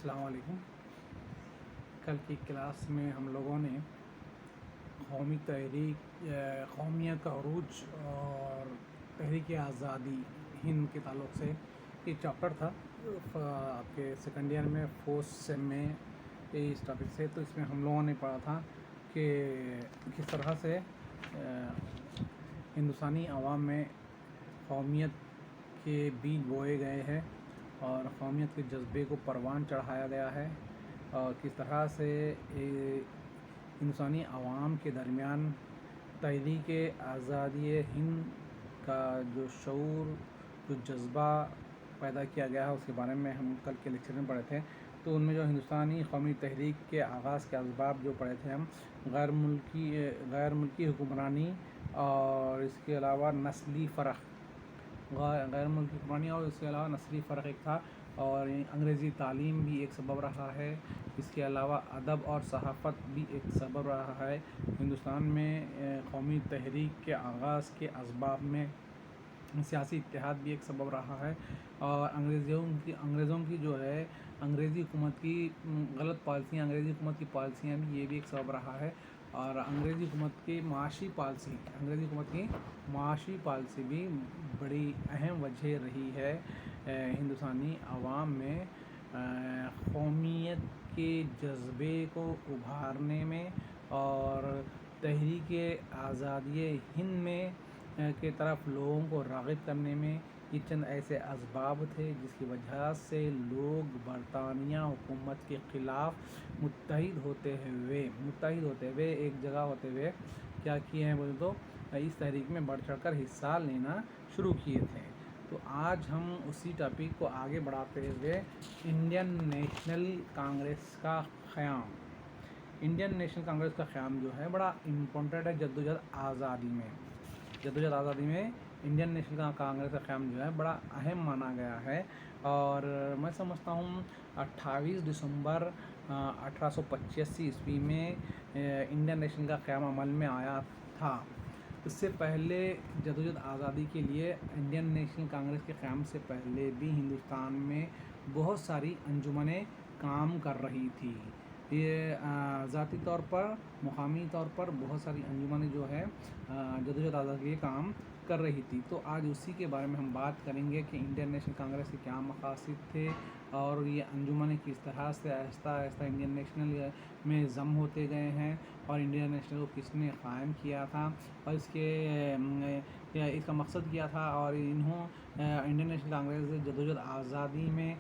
السلام علیکم۔ کل کی کلاس میں ہم لوگوں نے قومی تحریک قومیت کا عروج اور تحریک آزادی ہند کے تعلق سے یہ چیپٹر تھا آپ کے سیکنڈ ایئر میں فورتھ سیم میں اس ٹاپک سے، تو اس میں ہم لوگوں نے پڑھا تھا کہ کس طرح سے ہندوستانی عوام میں قومیت کے بیج بوئے گئے ہیں اور قومیت کے جذبے کو پروان چڑھایا گیا ہے، اور کس طرح سے ہندوستانی عوام کے درمیان تحریک آزادی ہند کا جو شعور، جو جذبہ پیدا کیا گیا ہے، اس کے بارے میں ہم کل کے لیکچر میں پڑھے تھے۔ تو ان میں جو ہندوستانی قومی تحریک کے آغاز کے اسباب جو پڑھے تھے ہم، غیر ملکی حکمرانی اور اس کے علاوہ نسلی فرق، غیر ملکی حکمرانی اور اس کے علاوہ نسلی فرق ایک تھا، اور انگریزی تعلیم بھی ایک سبب رہا ہے۔ اس کے علاوہ ادب اور صحافت بھی ایک سبب رہا ہے۔ ہندوستان میں قومی تحریک کے آغاز کے اسباب میں سیاسی اتحاد بھی ایک سبب رہا ہے، اور انگریزوں کی جو ہے انگریزی حکومت کی غلط پالیسیاں، انگریزی حکومت کی پالیسیاں بھی، یہ بھی ایک سبب رہا ہے، اور انگریزی حکومت کی معاشی پالیسی بھی بڑی اہم وجہ رہی ہے ہندوستانی عوام میں قومیت کے جذبے کو ابھارنے میں اور تحریک آزادی ہند میں کے طرف لوگوں کو راغب کرنے میں۔ یہ چند ایسے اسباب تھے جس کی وجہ سے لوگ برطانیہ حکومت کے خلاف متحد ہوتے ہوئے ایک جگہ ہوتے ہوئے کیا کیے ہیں بولے تو اس تحریک میں بڑھ چڑھ کر حصہ لینا شروع کیے تھے۔ تو آج ہم اسی ٹاپک کو آگے بڑھاتے ہوئے انڈین نیشنل کانگریس کا قیام جو ہے بڑا امپورٹنٹ ہے جدوجہد آزادی میں انڈین نیشنل کانگریس کا قیام جو ہے بڑا اہم مانا گیا ہے، اور میں سمجھتا ہوں 28 دسمبر 1885 عیسوی میں انڈین نیشنل کا قیام عمل میں آیا تھا۔ اس سے پہلے جدوجہد آزادی کے لیے انڈین نیشنل کانگریس کے قیام سے پہلے بھی ہندوستان میں بہت ساری انجمنیں کام کر رہی تھی۔ یہ ذاتی طور پر، مقامی طور پر بہت ساری انجمنیں جو ہے جدوجہد آزادی کے لیے کام کر رہی تھی۔ تو آج اسی کے بارے میں ہم بات کریں گے کہ انڈین نیشنل کانگریس کے کیا مقاصد تھے، اور یہ انجمنیں کس طرح سے آہستہ آہستہ انڈین نیشنل میں ضم ہوتے گئے ہیں، اور انڈین نیشنل کو کس نے قائم کیا تھا، اور اس کا مقصد کیا تھا، اور انڈین نیشنل کانگریس جدوجہد آزادی میں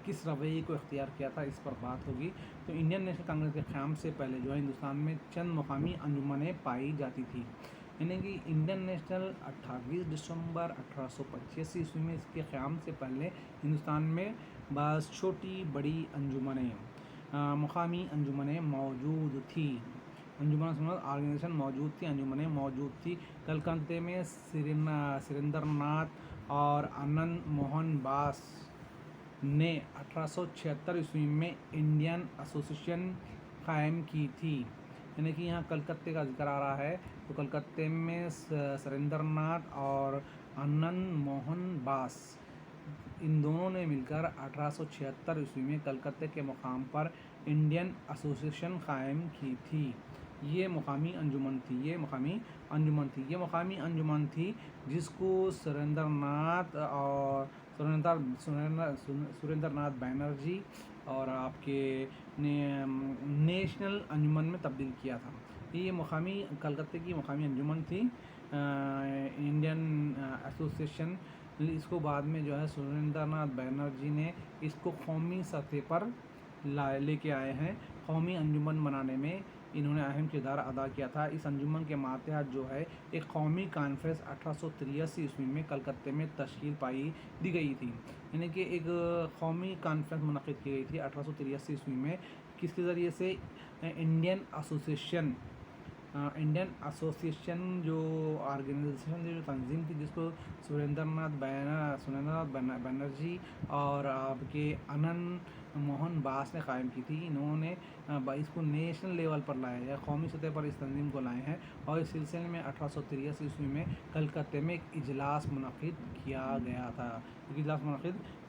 کس رویے کو اختیار کیا تھا، اس پر بات ہوگی۔ تو انڈین نیشنل کانگریس کے قیام سے پہلے جو ہے ہندوستان میں چند مقامی انجمنیں پائی جاتی تھی، یعنی کہ انڈین نیشنل 28 دسمبر 1885 عیسوی میں اس کے قیام سے پہلے ہندوستان میں بعض چھوٹی بڑی مقامی انجمنیں موجود تھی، انجمنیں موجود تھی۔ کلکتہ میں سریندر ناتھ اور آنند موہن باس نے 1876 عیسوی میں انڈین ایسوسی ایشن قائم کی تھی، یعنی کہ یہاں کلکتہ کا ذکر آ رہا ہے، تو کلکتہ میں سریندر ناتھ اور آنند موہن باس، ان دونوں نے مل کر 1876 عیسوی میں کلکتہ کے مقام پر انڈین ایسوسی ایشن قائم کی تھی۔ یہ مقامی انجمن تھی جس کو سریندر ناتھ بینرجی اور آپ کے نیشنل انجمن میں تبدیل کیا تھا۔ یہ کلکتہ کی مقامی انجمن تھی، انڈین ایسوسی ایشن۔ اس کو بعد میں جو ہے سریندر ناتھ بینرجی نے اس کو قومی سطح پر لے کے آئے ہیں، قومی انجمن بنانے میں انہوں نے اہم کردار ادا کیا تھا۔ اس انجمن کے ماتحت جو ہے ایک قومی کانفرنس 1883 عیسوی میں کلکتہ میں تشکیل دی گئی تھی، یعنی کہ ایک قومی کانفرنس منعقد کی گئی تھی 1883 عیسوی میں، کس کے ذریعے سے انڈین ایسوسی ایشن جو آرگنائزیشن جو تنظیم تھی، جس کو سریندر ناتھ بینرجی اور آپ کے آنند موہن باس نے قائم کی تھی۔ انہوں نے اس کو نیشنل لیول پر لایا ہے، قومی سطح پر اس تنظیم کو لائے ہیں، اور اس سلسلے میں 1883 عیسوی میں کلکتہ میں ایک اجلاس منعقد کیا گیا تھا۔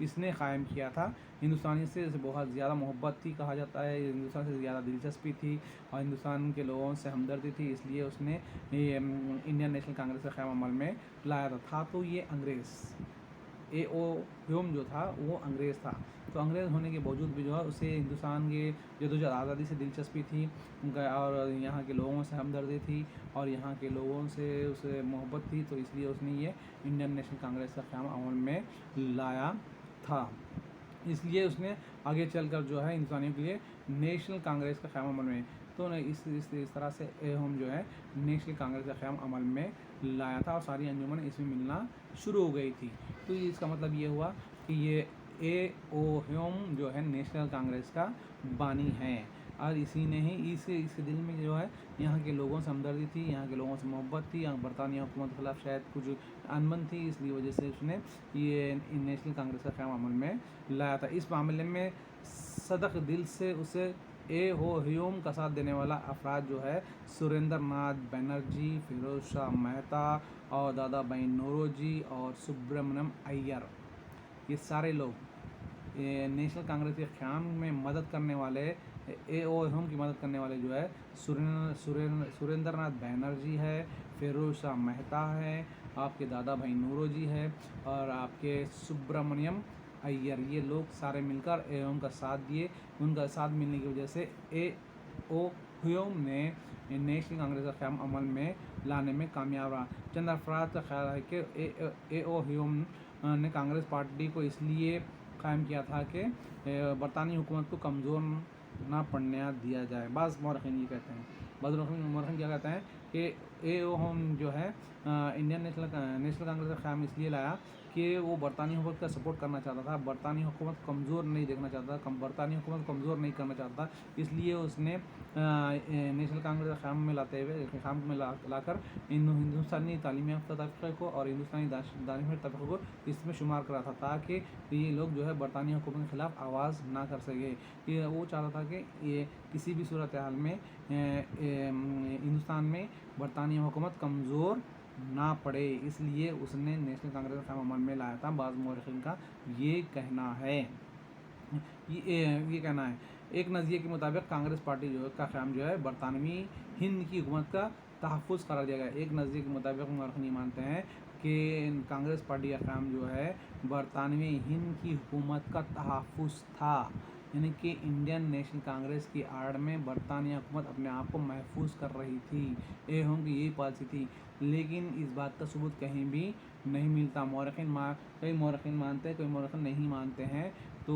اس نے قائم کیا تھا۔ ہندوستانی سے بہت زیادہ محبت تھی کہا جاتا ہے، ہندوستان سے زیادہ دلچسپی تھی اور ہندوستان کے لوگوں سے ہمدردی تھی، اس لیے اس نے انڈین نیشنل کانگریس کا قیام عمل میں لایا تھا۔ تو یہ انگریز اے او ہیوم جو تھا وہ انگریز تھا، تو انگریز ہونے کے باوجود بھی جو ہے اسے ہندوستان کے جدوجہد آزادی سے دلچسپی تھی اور یہاں کے لوگوں سے ہمدردی تھی اور یہاں کے لوگوں سے اسے محبت تھی، تو اس لیے اس نے یہ انڈین نیشنل کانگریس کا قیام عمل میں لایا تھا۔ اس لیے اس نے آگے چل کر جو ہے ہندوستانیوں کے لیے نیشنل کانگریس کا قیام عمل میں، تو اس طرح سے ہم جو ہے نیشنل کانگریس کا قیام عمل میں لایا تھا اور ساری انجمن اس میں ملنا شروع ہو گئی تھی۔ تو اس کا مطلب یہ ہوا کہ یہ اے او ہیوم جو ہے نیشنل کانگریس کا بانی ہے اور اسی نے ہی اس کے دل میں جو ہے یہاں کے لوگوں سے ہمدردی تھی، یہاں کے لوگوں سے محبت تھی، یہاں برطانیہ حکومت کے خلاف شاید کچھ انبن تھی، اس لیے وجہ سے اس نے یہ نیشنل کانگریس کا قیام عمل میں لایا تھا۔ اس معاملے میں صدق دل سے اسے اے او ہیوم کا ساتھ دینے والا افراد جو ہے سریندر ناتھ بینرجی، فیروز شاہ مہتا اور دادا بھائی نوروجی اور سبرامنیم ایّر، یہ سارے لوگ نیشنل کانگریس کے قیام میں مدد کرنے والے، اے او ہیوم کی مدد کرنے والے جو ہے سریندر ناتھ بینرجی ہے، فیروز شاہ مہتا ہے، آپ کے دادا بھائی نوروجی ہے اور آپ کے سبرامنیم ایّر، یہ لوگ سارے مل کر اے او ہیوم کا ساتھ دیے۔ ان کا ساتھ ملنے کی وجہ سے اے او ہیوم نے نیشنل کانگریس کا قیام عمل میں لانے میں کامیاب رہا۔ چند افراد کا خیال ہے کہ اے او ہیوم نے کانگریس پارٹی کو اس لیے قائم کیا تھا کہ برطانوی حکومت کو کمزور نہ پڑنے دیا جائے۔ بعض مورخین یہ کہتے ہیں، بعض مورخین کیا کہتے ہیں کہ اے او ہیوم جو ہے انڈین نیشنل کانگریس کا قیام اس لیے لایا کہ وہ برطانوی حکومت کا سپورٹ کرنا چاہتا تھا، برطانوی حکومت کمزور نہیں دیکھنا چاہتا تھا، برطانوی حکومت کمزور نہیں کرنا چاہتا تھا، اس لیے اس نے نیشنل کانگریس کا قیام میں لاتے ہوئے قیام میں لا کر ہندوستانی تعلیم یافتہ طبقے کو اور ہندوستانی دانشور طبقے کو اس میں شمار کرا تھا تاکہ یہ لوگ جو ہے برطانوی حکومت کے خلاف آواز نہ کر سکے۔ یہ وہ چاہتا تھا کہ یہ کسی بھی صورتحال میں ہندوستان میں برطانوی حکومت کمزور نہ پڑے، اس لیے اس نے نیشنل کانگریس کا قیام عمل میں لایا تھا۔ بعض مورخین کا یہ کہنا ہے، ایک نظریے کے مطابق کانگریس پارٹی کا قیام جو ہے برطانوی ہند کی حکومت کا تحفظ قرار دیا گیا۔ ایک نظریے کے مطابق مورخین یہ مانتے ہیں کہ کانگریس پارٹی کا قیام جو ہے برطانوی ہند کی حکومت کا تحفظ تھا، یعنی کہ انڈین نیشنل کانگریس کی آڑ میں برطانیہ حکومت اپنے آپ کو محفوظ کر رہی تھی، اے ہیوم کی یہی پالیسی تھی، لیکن اس بات کا ثبوت کہیں بھی نہیں ملتا۔ کئی مورخین مانتے ہیں، کئی مورخین نہیں مانتے ہیں، تو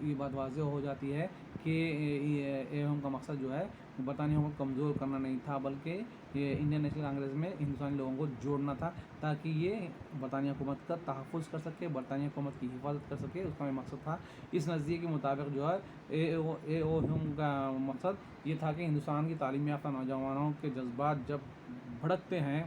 یہ بات واضح ہو جاتی ہے کہ اے ہیوم کا مقصد جو ہے برطانوی حکومت کمزور کرنا نہیں تھا، بلکہ یہ انڈین نیشنل کانگریس میں ہندوستانی لوگوں کو جوڑنا تھا تاکہ یہ برطانیہ حکومت کا تحفظ کر سکے، برطانیہ حکومت کی حفاظت کر سکے، اس کا یہ مقصد تھا۔ اس نظریے کے مطابق جو ہے اے او ہیوم کا مقصد یہ تھا کہ ہندوستان کی تعلیم یافتہ نوجوانوں کے جذبات جب بھڑکتے ہیں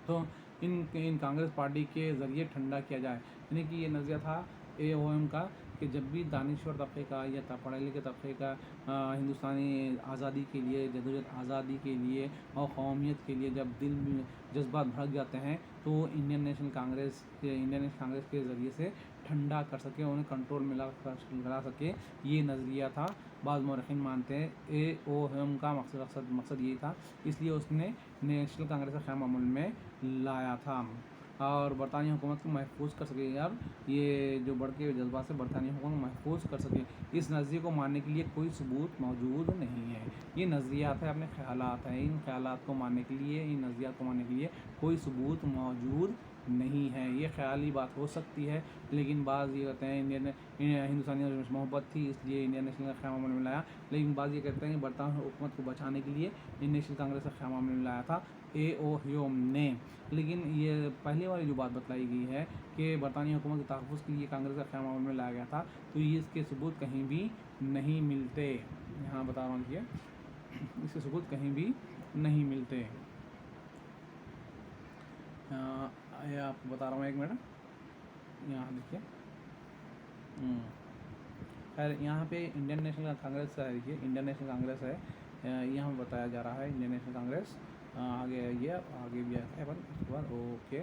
تو ان کانگریس پارٹی کے ذریعے ٹھنڈا کیا جائے، یعنی کہ یہ نظریہ تھا اے او ایم کا کہ جب بھی دانشور طبقے کا یا پڑھے لکھے طبقے کا ہندوستانی آزادی کے لیے، جدوجہد آزادی کے لیے اور قومیت کے لیے جب دل میں جذبات بھڑک جاتے ہیں تو وہ انڈین نیشنل کانگریس کے ذریعے سے ٹھنڈا کر سکے، انہیں کنٹرول میں لا سکے، یہ نظریہ تھا۔ بعض مورخین مانتے ہیں اے او ہیوم کا مقصد یہی تھا، اس لیے اس نے نیشنل کانگریس کا قیام عمل میں لایا تھا اور برطانوی حکومت کو محفوظ کر سکے، اور یہ جو بڑھ کے جذبات سے برطانوی حکومت کو محفوظ کر سکے۔ اس نظریے کو ماننے کے لیے کوئی ثبوت موجود نہیں ہے، یہ نظریات ہیں، اپنے خیالات ہیں، ان خیالات کو ماننے کے لیے، ان نظریات کو ماننے کے لیے کوئی ثبوت موجود نہیں ہے، یہ خیالی بات ہو سکتی ہے، لیکن بعض یہ کہتے ہیں ہندوستانیوں سے محبت تھی اس لیے انڈین نیشنل کا قیام عمل میں لایا، لیکن بعض یہ کہتے ہیں کہ برطانوی حکومت کو بچانے کے لیے نیشنل کانگریس کا قیام عمل میں لایا تھا اے او ہیوم نے۔ لیکن یہ پہلے والی جو بات بتلائی گئی ہے کہ برطانوی حکومت کے تحفظ کے لیے کانگریس کا قیام عمل میں لایا گیا تھا، تو یہ اس کے ثبوت کہیں بھی نہیں ملتے، یہاں بتا رہا ہوں کہ اس کے ثبوت کہیں بھی نہیں ملتے۔ یہ آپ کو بتا رہا ہوں، ایک منٹ یہاں دیکھیے، خیر یہاں پہ انڈین نیشنل کانگریس ہے، دیکھیے انڈین نیشنل کانگریس ہے، یہاں بتایا جا رہا ہے انڈین نیشنل کانگریس، آگے یہ آگے بھی ہے اس کے بعد اوکے۔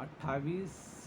28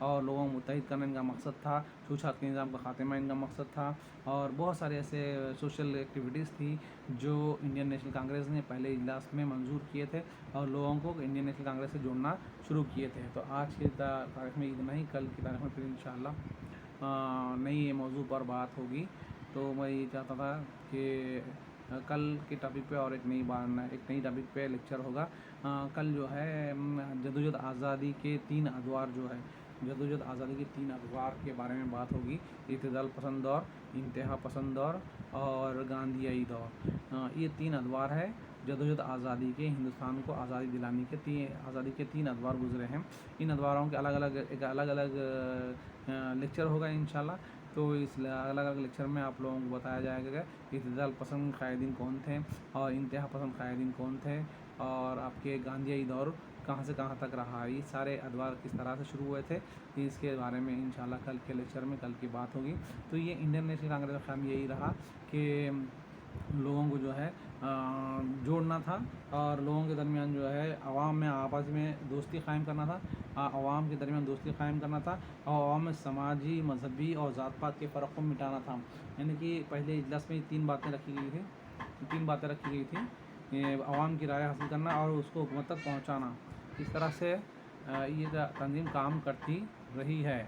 اور لوگوں کو متحد کرنا ان کا مقصد تھا، چھوت کے نظام کا خاتمہ ان کا مقصد تھا، اور بہت سارے ایسے سوشل ایکٹیویٹیز تھی جو انڈین نیشنل کانگریس نے پہلے اجلاس میں منظور کیے تھے اور لوگوں کو انڈین نیشنل کانگریس سے جوڑنا شروع کیے تھے۔ تو آج کی تاریخ میں اتنا ہی، کل کی تاریخ میں پھر انشاءاللہ نئی موضوع پر بات ہوگی۔ تو میں یہ چاہتا تھا کہ کل کے ٹاپک پہ اور ایک نئی ٹاپک پہ لیکچر ہوگا۔ کل جو ہے جدوجہد آزادی کے 3 ادوار جدوجہد آزادی کے 3 ادوار کے بارے میں بات ہوگی: اعتدال پسند دور، انتہا پسند دور اور گاندھیائی دور۔ یہ 3 ادوار ہے جدوجہد آزادی کے، ہندوستان کو آزادی دلانے کے آزادی کے 3 ادوار گزرے ہیں۔ ان ادواروں کے الگ الگ لیکچر ہوگا انشاءاللہ۔ تو اس الگ الگ لیکچر میں آپ لوگوں کو بتایا جائے گا کہ اعتدال پسند قائدین کون تھے اور انتہا پسند قائدین کون تھے، اور آپ کے گاندھیائی دور کہاں سے کہاں تک رہا، یہ سارے ادوار کس طرح سے شروع ہوئے تھے، اس کے بارے میں انشاءاللہ کل کے لیکچر میں کل کی بات ہوگی۔ تو یہ انڈین نیشنل کانگریس کا کام یہی رہا کہ لوگوں کو جو ہے جوڑنا تھا، اور لوگوں کے درمیان جو ہے عوام میں آپس میں دوستی قائم کرنا تھا، عوام کے درمیان دوستی قائم کرنا تھا، اور عوام میں سماجی، مذہبی اور ذات پات کے فرق کو مٹانا تھا۔ یعنی کہ پہلے اجلاس میں 3 باتیں رکھی گئی تھیں: عوام کی رائے حاصل کرنا اور اس کو حکومت تک پہنچانا۔ اس طرح سے یہ تنظیم کام کرتی رہی ہے۔